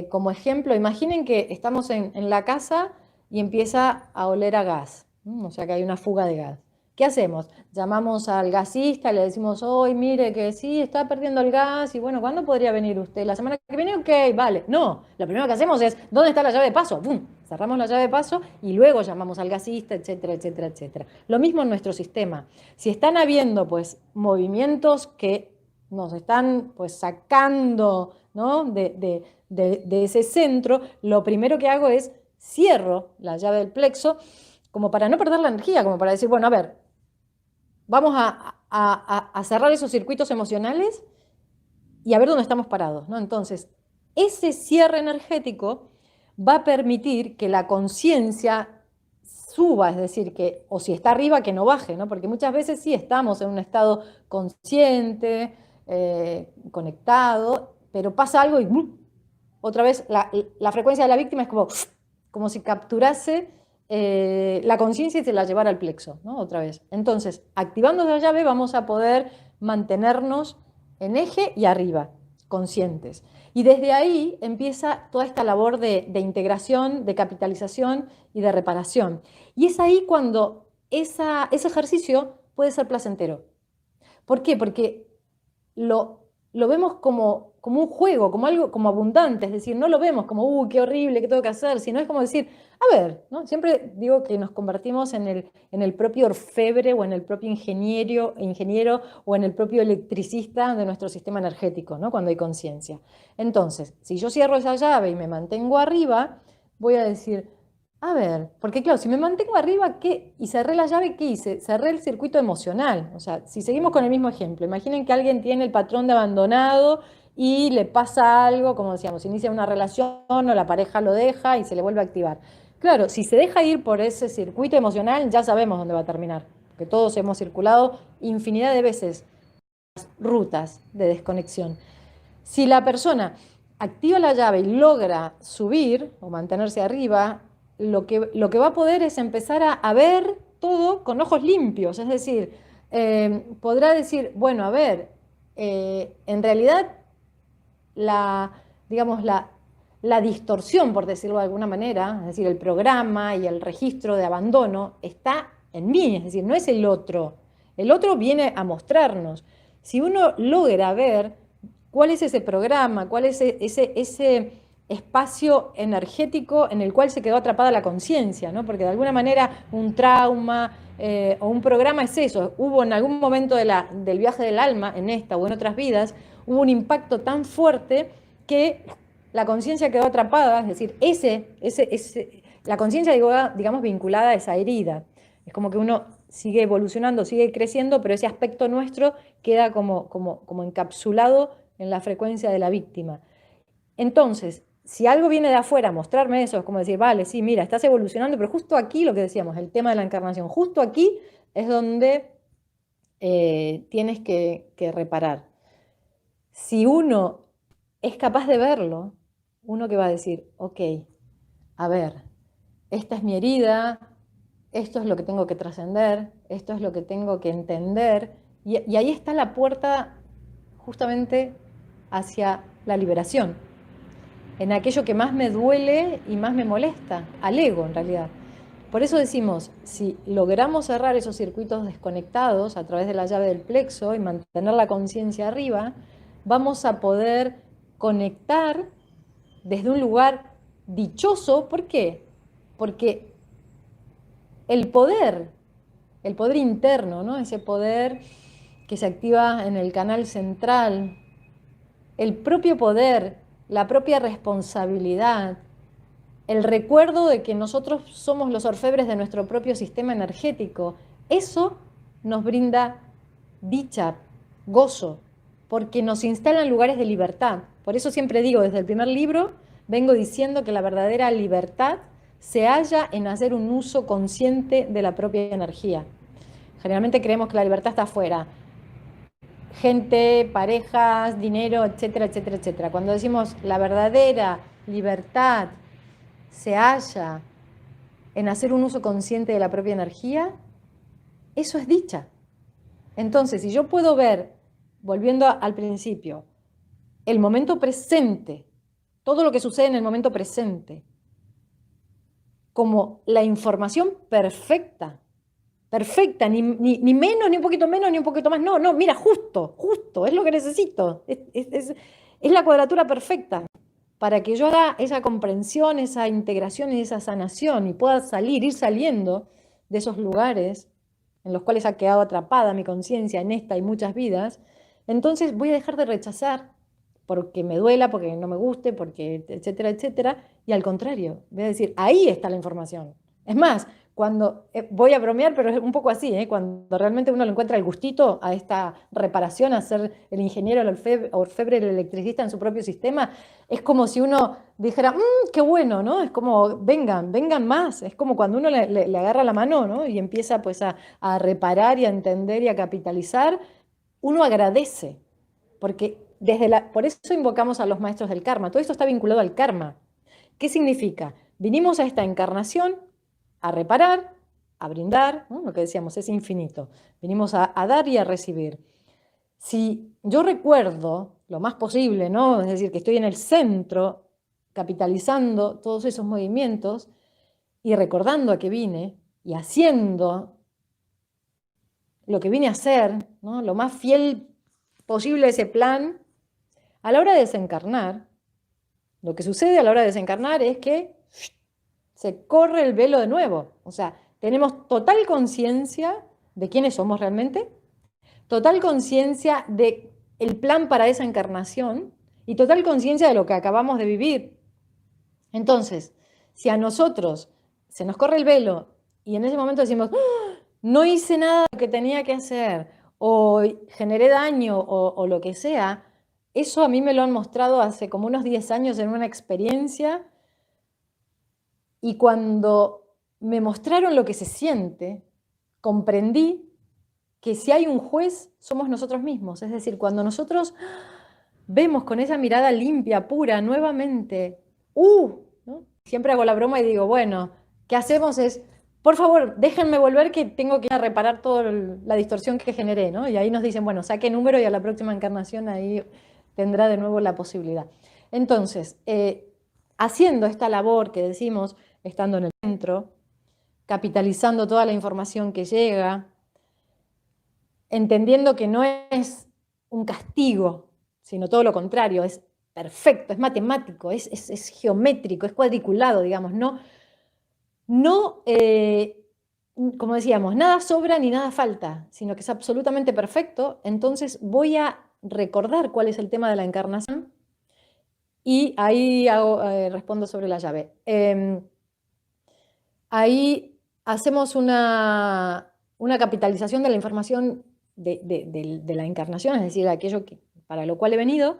como ejemplo, imaginen que estamos en la casa y empieza a oler a gas, o sea que hay una fuga de gas. ¿Qué hacemos? Llamamos al gasista, le decimos, hoy mire que sí, está perdiendo el gas y bueno, ¿cuándo podría venir usted? ¿La semana que viene? Ok, vale. No, lo primero que hacemos es, ¿dónde está la llave de paso? ¡Bum! Cerramos la llave de paso y luego llamamos al gasista, etcétera, etcétera, etcétera. Lo mismo en nuestro sistema. Si están habiendo pues movimientos que nos están pues sacando, ¿no? de ese centro, lo primero que hago es cierro la llave del plexo como para no perder la energía, como para decir, bueno, a ver, vamos a cerrar esos circuitos emocionales y a ver dónde estamos parados, ¿no? Entonces, ese cierre energético va a permitir que la conciencia suba, es decir, que, o si está arriba, que no baje, ¿no? Porque muchas veces sí estamos en un estado consciente, conectado, pero pasa algo y ¡bum! Otra vez la frecuencia de la víctima es como si capturase la conciencia y se la llevara al plexo, ¿no? Otra vez. Entonces, activando la llave vamos a poder mantenernos en eje y arriba, conscientes. Y desde ahí empieza toda esta labor de integración, de capitalización y de reparación. Y es ahí cuando ese ejercicio puede ser placentero. ¿Por qué? Porque lo vemos como un juego, como algo como abundante, es decir, no lo vemos como, qué horrible, qué tengo que hacer, sino es como decir, a ver, ¿no? Siempre digo que nos convertimos en el propio orfebre o en el propio ingeniero o en el propio electricista de nuestro sistema energético, ¿no? Cuando hay conciencia. Entonces, si yo cierro esa llave y me mantengo arriba, voy a decir, a ver, porque claro, si me mantengo arriba y cerré la llave, ¿qué hice? Cerré el circuito emocional. O sea, si seguimos con el mismo ejemplo, imaginen que alguien tiene el patrón de abandonado y le pasa algo, como decíamos, inicia una relación o la pareja lo deja y se le vuelve a activar. Claro, si se deja ir por ese circuito emocional, ya sabemos dónde va a terminar, porque todos hemos circulado infinidad de veces rutas de desconexión. Si la persona activa la llave y logra subir o mantenerse arriba, lo que va a poder es empezar a ver todo con ojos limpios. Es decir, podrá decir, bueno, a ver, en realidad digamos, la distorsión, por decirlo de alguna manera, es decir, el programa y el registro de abandono está en mí, es decir, no es el otro. El otro viene a mostrarnos. Si uno logra ver cuál es ese programa, cuál es ese espacio energético en el cual se quedó atrapada la conciencia, ¿no? Porque de alguna manera un trauma o un programa es eso. Hubo en algún momento del viaje del alma, en esta o en otras vidas, hubo un impacto tan fuerte que la conciencia quedó atrapada, es decir, la conciencia, digamos, vinculada a esa herida. Es como que uno sigue evolucionando, sigue creciendo, pero ese aspecto nuestro queda como encapsulado en la frecuencia de la víctima. Entonces, si algo viene de afuera a mostrarme eso, es como decir, vale, sí, mira, estás evolucionando, pero justo aquí, lo que decíamos, el tema de la encarnación, justo aquí es donde tienes que reparar. Si uno es capaz de verlo, uno que va a decir, ok, a ver, esta es mi herida, esto es lo que tengo que trascender, esto es lo que tengo que entender, y ahí está la puerta justamente hacia la liberación, en aquello que más me duele y más me molesta, al ego en realidad. Por eso decimos, si logramos cerrar esos circuitos desconectados a través de la llave del plexo y mantener la conciencia arriba, vamos a poder conectar desde un lugar dichoso. ¿Por qué? Porque el poder interno, ¿no? Ese poder que se activa en el canal central, el propio poder, la propia responsabilidad, el recuerdo de que nosotros somos los orfebres de nuestro propio sistema energético, eso nos brinda dicha, gozo, porque nos instala en lugares de libertad. Por eso siempre digo, desde el primer libro, vengo diciendo que la verdadera libertad se halla en hacer un uso consciente de la propia energía. Generalmente creemos que la libertad está afuera. Gente, parejas, dinero, etcétera, etcétera, etcétera. Cuando decimos la verdadera libertad se halla en hacer un uso consciente de la propia energía, eso es dicha. Entonces, si yo puedo ver, volviendo al principio, el momento presente, todo lo que sucede en el momento presente, como la información perfecta, perfecta, ni menos, ni un poquito menos, ni un poquito más, no, mira, justo, es lo que necesito, es la cuadratura perfecta para que yo haga esa comprensión, esa integración y esa sanación y pueda ir saliendo de esos lugares en los cuales ha quedado atrapada mi conciencia en esta y muchas vidas. Entonces voy a dejar de rechazar porque me duela, porque no me guste, porque etcétera, etcétera, y al contrario, voy a decir, ahí está la información. Es más, cuando voy a bromear, pero es un poco así, cuando realmente uno le encuentra el gustito a esta reparación, a ser el ingeniero, el orfebre, el electricista en su propio sistema, es como si uno dijera, qué bueno, ¿no? Es como, vengan más. Es como cuando uno le agarra la mano, ¿no? Y empieza pues a reparar y a entender y a capitalizar, uno agradece, porque por eso invocamos a los maestros del karma. Todo esto está vinculado al karma. ¿Qué significa? Vinimos a esta encarnación a reparar, a brindar, ¿no? Lo que decíamos, es infinito. Venimos a dar y a recibir. Si yo recuerdo lo más posible, ¿no? Es decir, que estoy en el centro, capitalizando todos esos movimientos y recordando a qué vine y haciendo lo que vine a hacer, ¿no? Lo más fiel posible a ese plan, a la hora de desencarnar, lo que sucede a la hora de desencarnar es que se corre el velo de nuevo. O sea, tenemos total conciencia de quiénes somos realmente, total conciencia del plan para esa encarnación y total conciencia de lo que acabamos de vivir. Entonces, si a nosotros se nos corre el velo y en ese momento decimos, no hice nada de lo que tenía que hacer, o generé daño, o lo que sea, eso a mí me lo han mostrado hace como unos 10 años en una experiencia, y cuando me mostraron lo que se siente, comprendí que si hay un juez, somos nosotros mismos. Es decir, cuando nosotros vemos con esa mirada limpia, pura, nuevamente, ¿no? Siempre hago la broma y digo, bueno, ¿qué hacemos? Por favor, déjenme volver que tengo que ir a reparar toda la distorsión que generé, ¿no? Y ahí nos dicen, bueno, saque número y a la próxima encarnación ahí tendrá de nuevo la posibilidad. Entonces, haciendo esta labor que decimos, estando en el centro, capitalizando toda la información que llega, entendiendo que no es un castigo, sino todo lo contrario, es perfecto, es matemático, es geométrico, es cuadriculado, digamos, como decíamos, nada sobra ni nada falta, sino que es absolutamente perfecto. Entonces voy a recordar cuál es el tema de la encarnación y ahí respondo sobre la llave. Ahí hacemos una capitalización de la información de la encarnación, es decir, de aquello para lo cual he venido.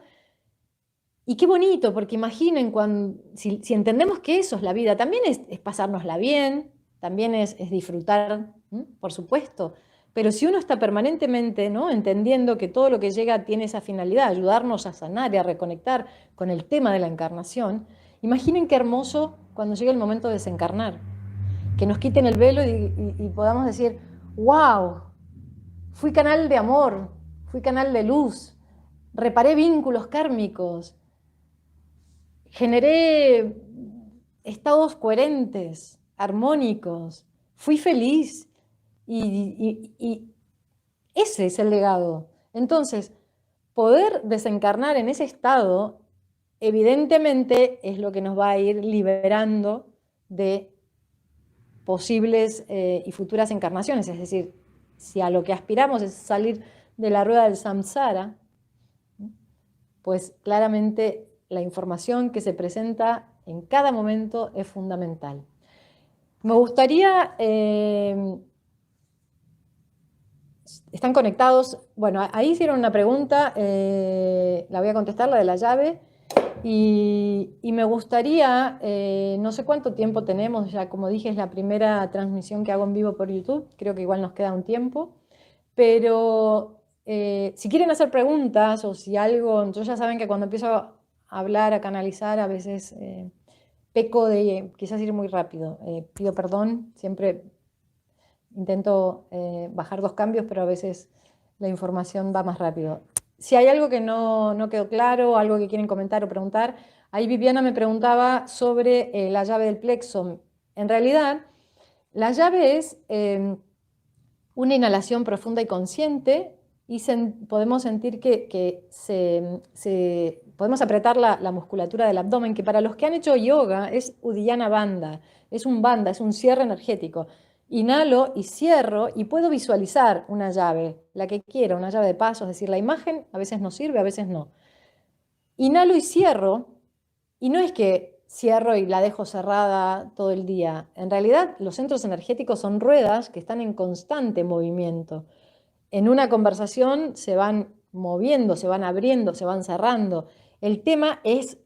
Y qué bonito, porque imaginen, si entendemos que eso es la vida, también es pasárnosla bien, también es disfrutar, por supuesto, Pero si uno está permanentemente, ¿no?, entendiendo que todo lo que llega tiene esa finalidad, ayudarnos a sanar y a reconectar con el tema de la encarnación, imaginen qué hermoso cuando llega el momento de desencarnar, que nos quiten el velo y podamos decir, wow, fui canal de amor, fui canal de luz, reparé vínculos kármicos, generé estados coherentes, armónicos, fui feliz y ese es el legado. Entonces, poder desencarnar en ese estado, evidentemente, es lo que nos va a ir liberando de posibles y futuras encarnaciones. Es decir, si a lo que aspiramos es salir de la rueda del samsara, pues claramente la información que se presenta en cada momento es fundamental. Me gustaría... ¿están conectados? Bueno, ahí hicieron una pregunta, la voy a contestar, la de la llave, y me gustaría, no sé cuánto tiempo tenemos, ya como dije es la primera transmisión que hago en vivo por YouTube, creo que igual nos queda un tiempo, pero si quieren hacer preguntas o si algo, yo ya saben que cuando empiezo a hablar, a canalizar, a veces peco de quizás ir muy rápido, pido perdón, siempre intento bajar 2 cambios, pero a veces la información va más rápido. Si hay algo que no quedó claro, algo que quieren comentar o preguntar, ahí Viviana me preguntaba sobre la llave del plexo. En realidad, la llave es una inhalación profunda y consciente y podemos sentir que podemos apretar la musculatura del abdomen, que para los que han hecho yoga es Uddiyana Bandha, es un cierre energético. Inhalo y cierro y puedo visualizar una llave, la que quiera, una llave de paso, es decir, la imagen a veces nos sirve, a veces no. Inhalo y cierro, y no es que cierro y la dejo cerrada todo el día. En realidad, los centros energéticos son ruedas que están en constante movimiento. En una conversación se van moviendo, se van abriendo, se van cerrando. El tema es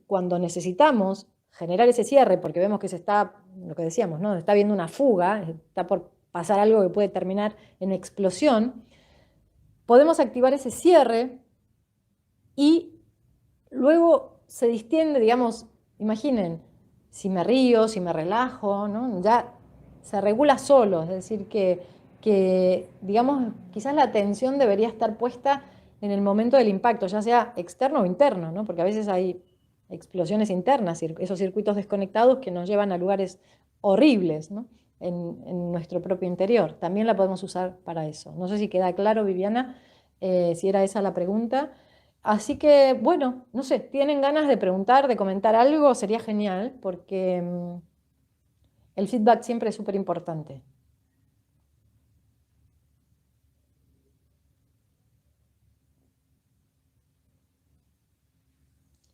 cuando necesitamos generar ese cierre, porque vemos que se está, lo que decíamos, ¿no?, está habiendo una fuga, está por pasar algo que puede terminar en explosión, podemos activar ese cierre y luego se distiende, digamos, imaginen, si me río, si me relajo, ¿no?, ya se regula solo, es decir, que, digamos, quizás la atención debería estar puesta en el momento del impacto, ya sea externo o interno, ¿no?, porque a veces hay explosiones internas, esos circuitos desconectados que nos llevan a lugares horribles, ¿no?, en nuestro propio interior. También la podemos usar para eso. No sé si queda claro, Viviana, si era esa la pregunta. Así que, bueno, no sé, ¿tienen ganas de preguntar, de comentar algo? Sería genial, porque el feedback siempre es súper importante.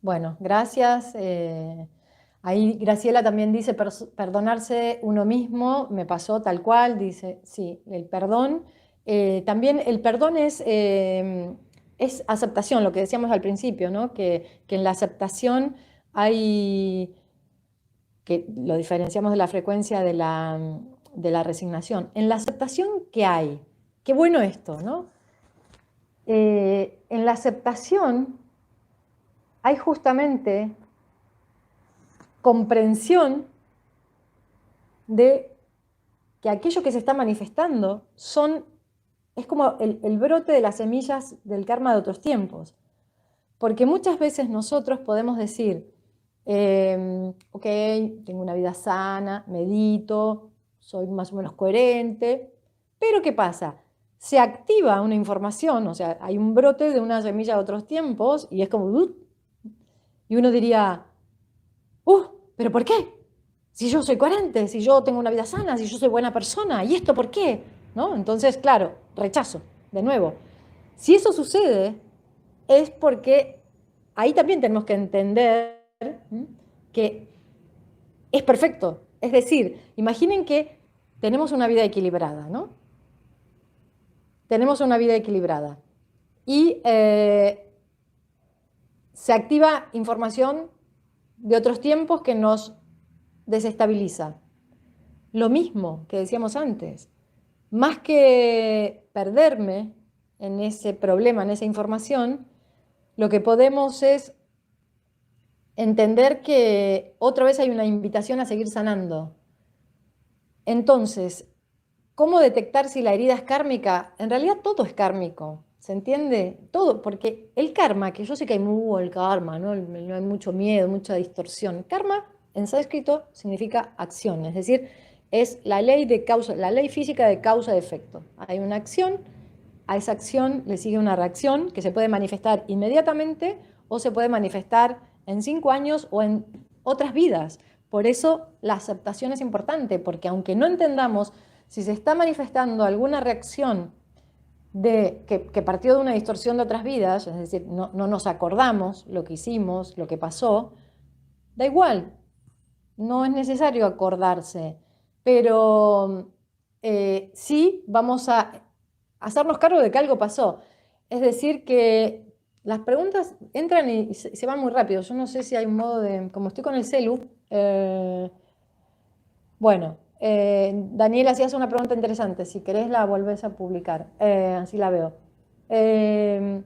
Bueno, gracias. Ahí Graciela también dice, perdonarse uno mismo, me pasó tal cual, dice, sí, el perdón. También el perdón es aceptación, lo que decíamos al principio, ¿no?, que en la aceptación hay, que lo diferenciamos de la frecuencia de la resignación. En la aceptación, ¿qué hay? Qué bueno esto, ¿no? En la aceptación hay justamente comprensión de que aquello que se está manifestando es como el brote de las semillas del karma de otros tiempos. Porque muchas veces nosotros podemos decir, ok, tengo una vida sana, medito, soy más o menos coherente, pero ¿qué pasa? Se activa una información, o sea, hay un brote de una semilla de otros tiempos y es como, y uno diría, ¿pero por qué? Si yo soy coherente, si yo tengo una vida sana, si yo soy buena persona, ¿y esto por qué? ¿No? Entonces, claro, rechazo, de nuevo. Si eso sucede, es porque ahí también tenemos que entender que es perfecto. Es decir, imaginen que tenemos una vida equilibrada, ¿no? Tenemos una vida equilibrada y se activa información de otros tiempos que nos desestabiliza. Lo mismo que decíamos antes. más que perderme en ese problema, en esa información, lo que podemos es entender que otra vez hay una invitación a seguir sanando. Entonces, ¿cómo detectar si la herida es kármica? En realidad todo es kármico, ¿se entiende? Todo, porque el karma, que yo sé que hay el karma, ¿no? No hay mucho miedo, mucha distorsión. Karma en sánscrito significa acción, es decir, es la ley de causa, la ley física de causa y efecto. Hay una acción, a esa acción le sigue una reacción que se puede manifestar inmediatamente o se puede manifestar en 5 años o en otras vidas. Por eso la aceptación es importante, porque aunque no entendamos si se está manifestando alguna reacción que partió de una distorsión de otras vidas, es decir, no nos acordamos lo que hicimos, lo que pasó, da igual, no es necesario acordarse, pero sí vamos a hacernos cargo de que algo pasó. Es decir, que las preguntas entran y se van muy rápido. Yo no sé si hay un modo de, como estoy con el celu, bueno, Daniel hacías una pregunta interesante. Si querés la volvés a publicar. Así la veo. Eh,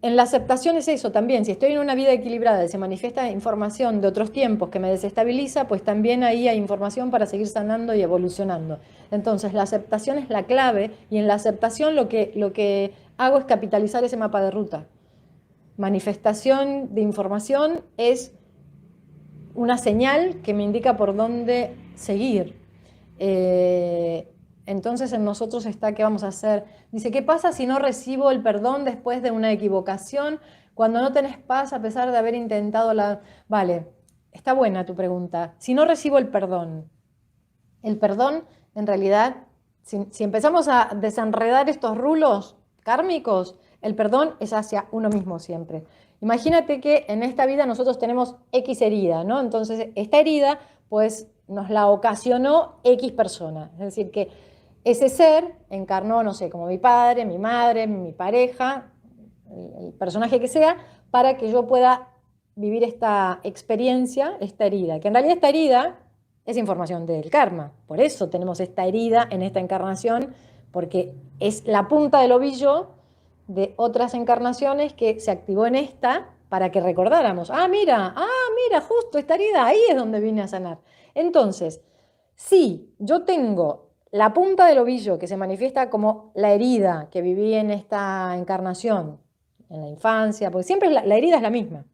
en la aceptación es eso también. Si estoy en una vida equilibrada y se manifiesta información de otros tiempos que me desestabiliza, pues también ahí hay información para seguir sanando y evolucionando. Entonces, la aceptación es la clave y en la aceptación lo que hago es capitalizar ese mapa de ruta. Manifestación de información es una señal que me indica por dónde seguir. Entonces en nosotros está qué vamos a hacer. Dice, ¿qué pasa si no recibo el perdón después de una equivocación? Cuando no tenés paz a pesar de haber intentado la... Vale, está buena tu pregunta. Si no recibo el perdón en realidad, si empezamos a desenredar estos rulos kármicos, el perdón es hacia uno mismo siempre. Imagínate que en esta vida nosotros tenemos X herida, ¿no? Entonces, esta herida, pues, nos la ocasionó X persona. Es decir, que ese ser encarnó, no sé, como mi padre, mi madre, mi pareja, el personaje que sea, para que yo pueda vivir esta experiencia, esta herida. Que en realidad esta herida es información del karma. Por eso tenemos esta herida en esta encarnación, porque es la punta del ovillo de otras encarnaciones que se activó en esta para que recordáramos, mira, justo esta herida, ahí es donde vine a sanar. Entonces, si yo tengo la punta del ovillo que se manifiesta como la herida que viví en esta encarnación, en la infancia, porque siempre la herida es la misma.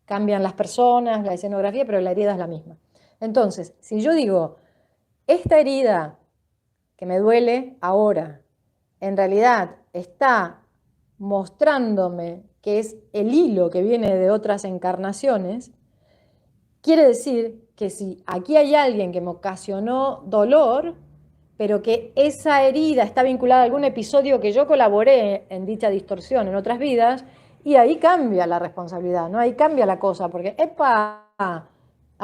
Cambian las personas, la escenografía, pero la herida es la misma. Entonces, si yo digo, esta herida que me duele ahora, en realidad está mostrándome que es el hilo que viene de otras encarnaciones, quiere decir que si aquí hay alguien que me ocasionó dolor, pero que esa herida está vinculada a algún episodio que yo colaboré en dicha distorsión en otras vidas, y ahí cambia la responsabilidad, ¿no? Ahí cambia la cosa, porque, a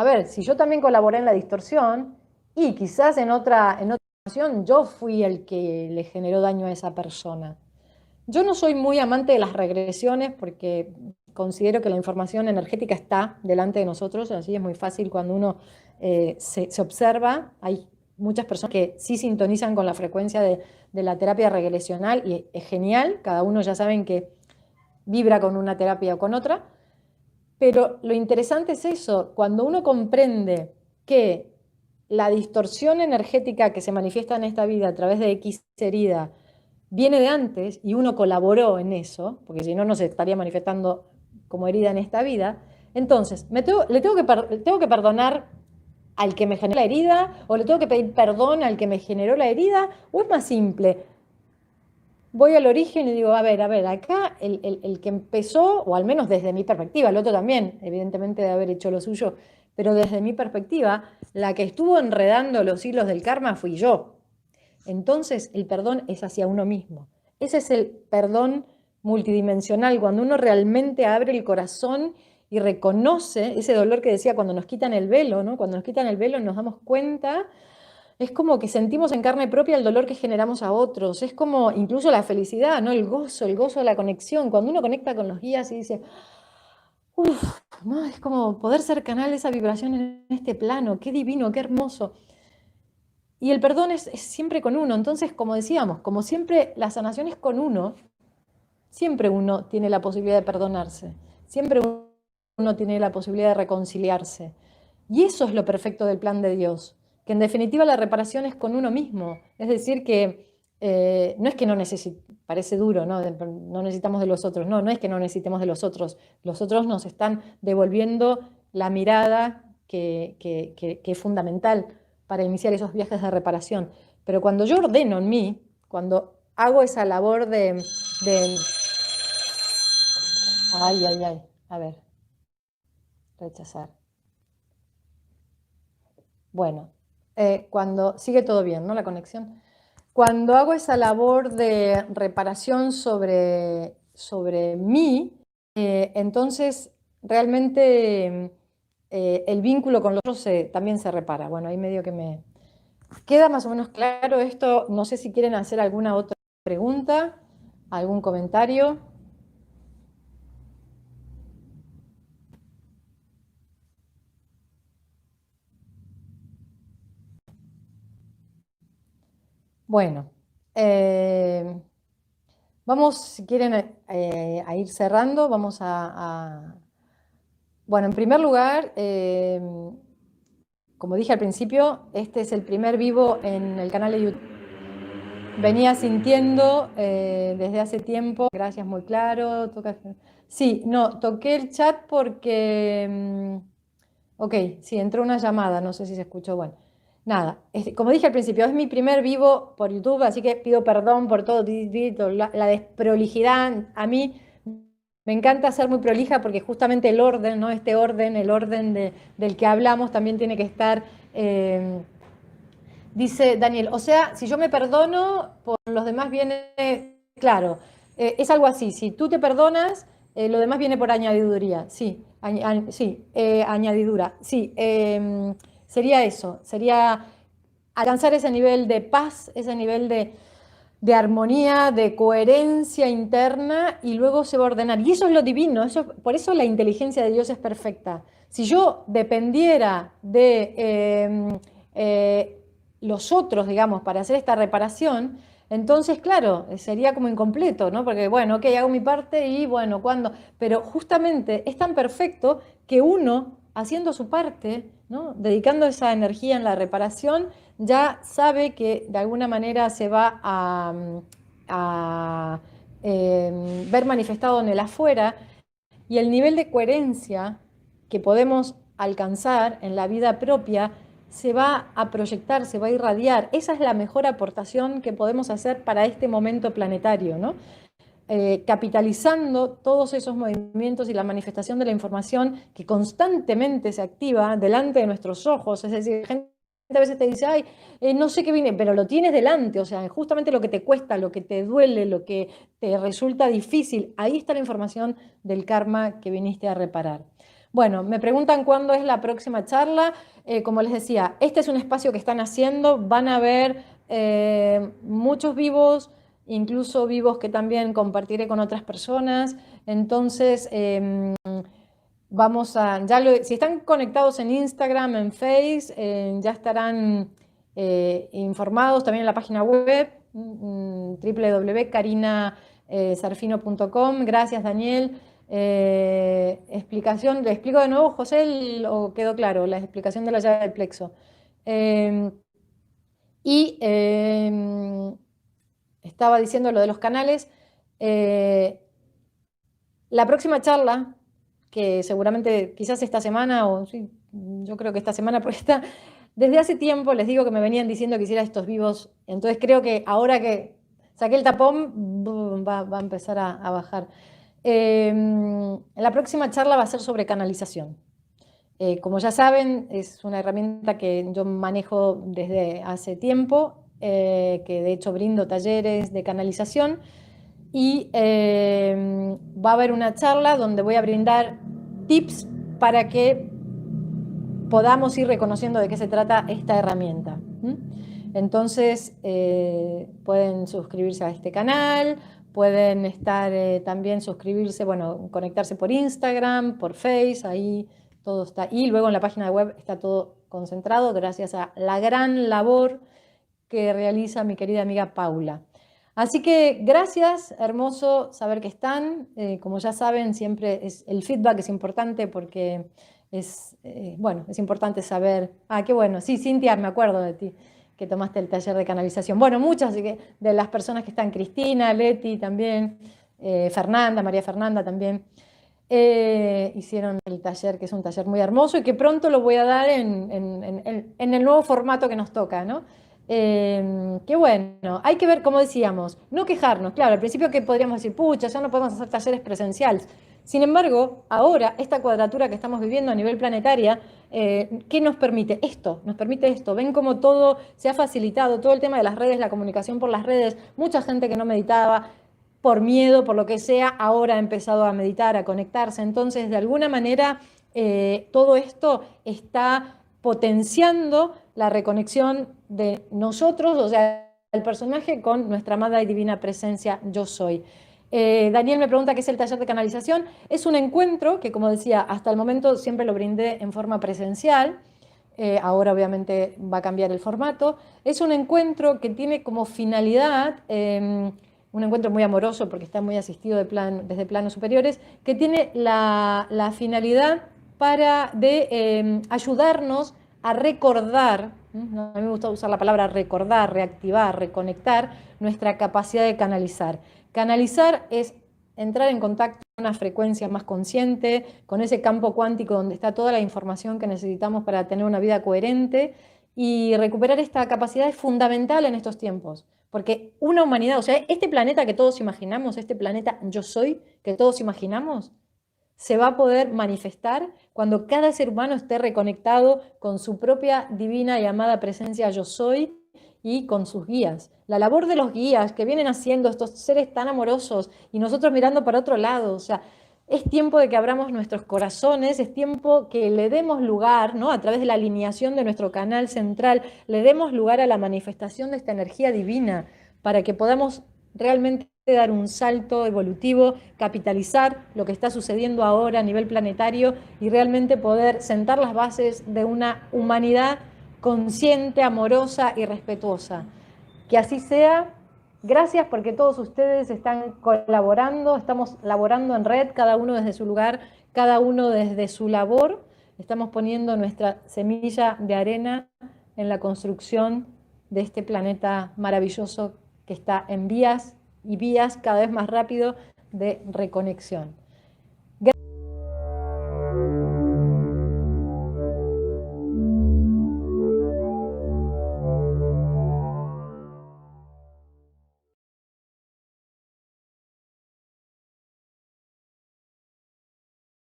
ver, si yo también colaboré en la distorsión, y quizás en otra ocasión yo fui el que le generó daño a esa persona. Yo no soy muy amante de las regresiones porque considero que la información energética está delante de nosotros, así es muy fácil cuando uno se observa. Hay muchas personas que sí sintonizan con la frecuencia de la terapia regresional y es genial, cada uno ya saben que vibra con una terapia o con otra, pero lo interesante es eso, cuando uno comprende que la distorsión energética que se manifiesta en esta vida a través de X herida viene de antes y uno colaboró en eso, porque si no, no se estaría manifestando como herida en esta vida, entonces, tengo que perdonar al que me generó la herida, o le tengo que pedir perdón al que me generó la herida, o es más simple, voy al origen y digo, a ver, acá el que empezó, o al menos desde mi perspectiva, el otro también, evidentemente de haber hecho lo suyo, pero desde mi perspectiva, la que estuvo enredando los hilos del karma fui yo. Entonces el perdón es hacia uno mismo. Ese es el perdón multidimensional, cuando uno realmente abre el corazón y reconoce ese dolor que decía cuando nos quitan el velo, ¿no? Cuando nos quitan el velo nos damos cuenta, es como que sentimos en carne propia el dolor que generamos a otros, es como incluso la felicidad, ¿no? El gozo de la conexión, cuando uno conecta con los guías y dice, uff, ¿no? Es como poder ser canal de esa vibración en este plano, qué divino, qué hermoso. Y el perdón es siempre con uno. Entonces, como decíamos, como siempre la sanación es con uno, siempre uno tiene la posibilidad de perdonarse, siempre uno tiene la posibilidad de reconciliarse. Y eso es lo perfecto del plan de Dios, que en definitiva la reparación es con uno mismo. Es decir, que no es que no necesitemos, parece duro, ¿no? No necesitamos de los otros. No, no es que no necesitemos de los otros. Los otros nos están devolviendo la mirada que es fundamental para iniciar esos viajes de reparación. Pero cuando yo ordeno en mí, cuando hago esa labor de ay, ay, ay, a ver, rechazar. Bueno, cuando sigue todo bien, ¿no? La conexión. Cuando hago esa labor de reparación sobre mí, entonces realmente el vínculo con los otros también se repara. Bueno, ahí medio que me queda más o menos claro esto. No sé si quieren hacer alguna otra pregunta, algún comentario. Bueno, vamos, si quieren, a ir cerrando. Vamos bueno, en primer lugar, como dije al principio, este es el primer vivo en el canal de YouTube. Venía sintiendo desde hace tiempo, gracias, muy claro. Sí, no, toqué el chat porque, ok, sí, entró una llamada, no sé si se escuchó, bueno. Nada, como dije al principio, es mi primer vivo por YouTube, así que pido perdón por todo, la desprolijidad. A mí me encanta ser muy prolija porque justamente el orden, ¿no? Este orden, el orden del que hablamos también tiene que estar, dice Daniel, o sea, si yo me perdono, por los demás viene, claro, es algo así, si tú te perdonas, lo demás viene por añadiduría, sí, sí, añadidura, sí, sería eso, sería alcanzar ese nivel de paz, ese nivel de armonía, de coherencia interna, y luego se va a ordenar. Y eso es lo divino, por eso la inteligencia de Dios es perfecta. Si yo dependiera de los otros, digamos, para hacer esta reparación, entonces, claro, sería como incompleto, ¿no? Porque, bueno, ok, hago mi parte y, bueno, ¿cuándo? Pero justamente es tan perfecto que uno, haciendo su parte, ¿no? Dedicando esa energía en la reparación, ya sabe que de alguna manera se va a ver manifestado en el afuera, y el nivel de coherencia que podemos alcanzar en la vida propia se va a proyectar, se va a irradiar. Esa es la mejor aportación que podemos hacer para este momento planetario, ¿no? Capitalizando todos esos movimientos y la manifestación de la información que constantemente se activa delante de nuestros ojos. Es decir, gente a veces te dice, ay, no sé qué viene, pero lo tienes delante, o sea, justamente lo que te cuesta, lo que te duele, lo que te resulta difícil, ahí está la información del karma que viniste a reparar. Bueno, me preguntan cuándo es la próxima charla. Como les decía, este es un espacio que están haciendo, van a ver muchos vivos, incluso vivos que también compartiré con otras personas. Entonces, vamos a, si están conectados en Instagram, en Face, ya estarán informados también en la página web www.carinasarfino.com. Gracias, Daniel. Explicación, ¿le explico de nuevo, José, o quedó claro? La explicación de la llave del plexo. Y estaba diciendo lo de los canales. La próxima charla, que seguramente quizás esta semana, o sí, yo creo que esta semana, porque desde hace tiempo les digo que me venían diciendo que hiciera estos vivos, entonces creo que ahora que saqué el tapón, va a empezar a bajar. La próxima charla va a ser sobre canalización. Como ya saben, es una herramienta que yo manejo desde hace tiempo, que de hecho brindo talleres de canalización, y va a haber una charla donde voy a brindar tips para que podamos ir reconociendo de qué se trata esta herramienta. Entonces, pueden suscribirse a este canal, pueden estar también suscribirse, bueno, conectarse por Instagram, por Face, ahí todo está. Y luego en la página web está todo concentrado gracias a la gran labor que realiza mi querida amiga Paula. Así que gracias, hermoso saber que están. Como ya saben, siempre el feedback es importante porque bueno, es importante saber. Ah, qué bueno. Sí, Cintia, me acuerdo de ti, que tomaste el taller de canalización. Bueno, muchas de las personas que están, Cristina, Leti también, Fernanda, María Fernanda también, hicieron el taller, que es un taller muy hermoso y que pronto lo voy a dar en el nuevo formato que nos toca, ¿no? Qué bueno, hay que ver, como decíamos, no quejarnos. Claro, al principio que podríamos decir, pucha, ya no podemos hacer talleres presenciales. Sin embargo, ahora, esta cuadratura que estamos viviendo a nivel planetaria, ¿qué nos permite? Esto, nos permite esto. Ven cómo todo se ha facilitado, todo el tema de las redes, la comunicación por las redes, mucha gente que no meditaba, por miedo, por lo que sea, ahora ha empezado a meditar, a conectarse. Entonces, de alguna manera, todo esto está potenciando la reconexión de nosotros, o sea, el personaje con nuestra amada y divina presencia yo soy. Daniel me pregunta qué es el taller de canalización. Es un encuentro que, como decía, hasta el momento siempre lo brindé en forma presencial. Ahora obviamente va a cambiar el formato. Es un encuentro que tiene como finalidad, un encuentro muy amoroso porque está muy asistido desde planos superiores, que tiene la finalidad de ayudarnos a recordar, a mí me gusta usar la palabra recordar, reactivar, reconectar nuestra capacidad de canalizar. Canalizar es entrar en contacto con una frecuencia más consciente, con ese campo cuántico donde está toda la información que necesitamos para tener una vida coherente, y recuperar esta capacidad es fundamental en estos tiempos, porque una humanidad, o sea, este planeta que todos imaginamos, este planeta yo soy que todos imaginamos, se va a poder manifestar cuando cada ser humano esté reconectado con su propia divina y amada presencia yo soy y con sus guías. La labor de los guías que vienen haciendo estos seres tan amorosos y nosotros mirando para otro lado, o sea, es tiempo de que abramos nuestros corazones, es tiempo que le demos lugar, ¿no? A través de la alineación de nuestro canal central, le demos lugar a la manifestación de esta energía divina para que podamos realmente dar un salto evolutivo, capitalizar lo que está sucediendo ahora a nivel planetario y realmente poder sentar las bases de una humanidad consciente, amorosa y respetuosa. Que así sea. Gracias porque todos ustedes están colaborando, estamos laborando en red, cada uno desde su lugar, cada uno desde su labor. Estamos poniendo nuestra semilla de arena en la construcción de este planeta maravilloso que está en vías y vías cada vez más rápido de reconexión.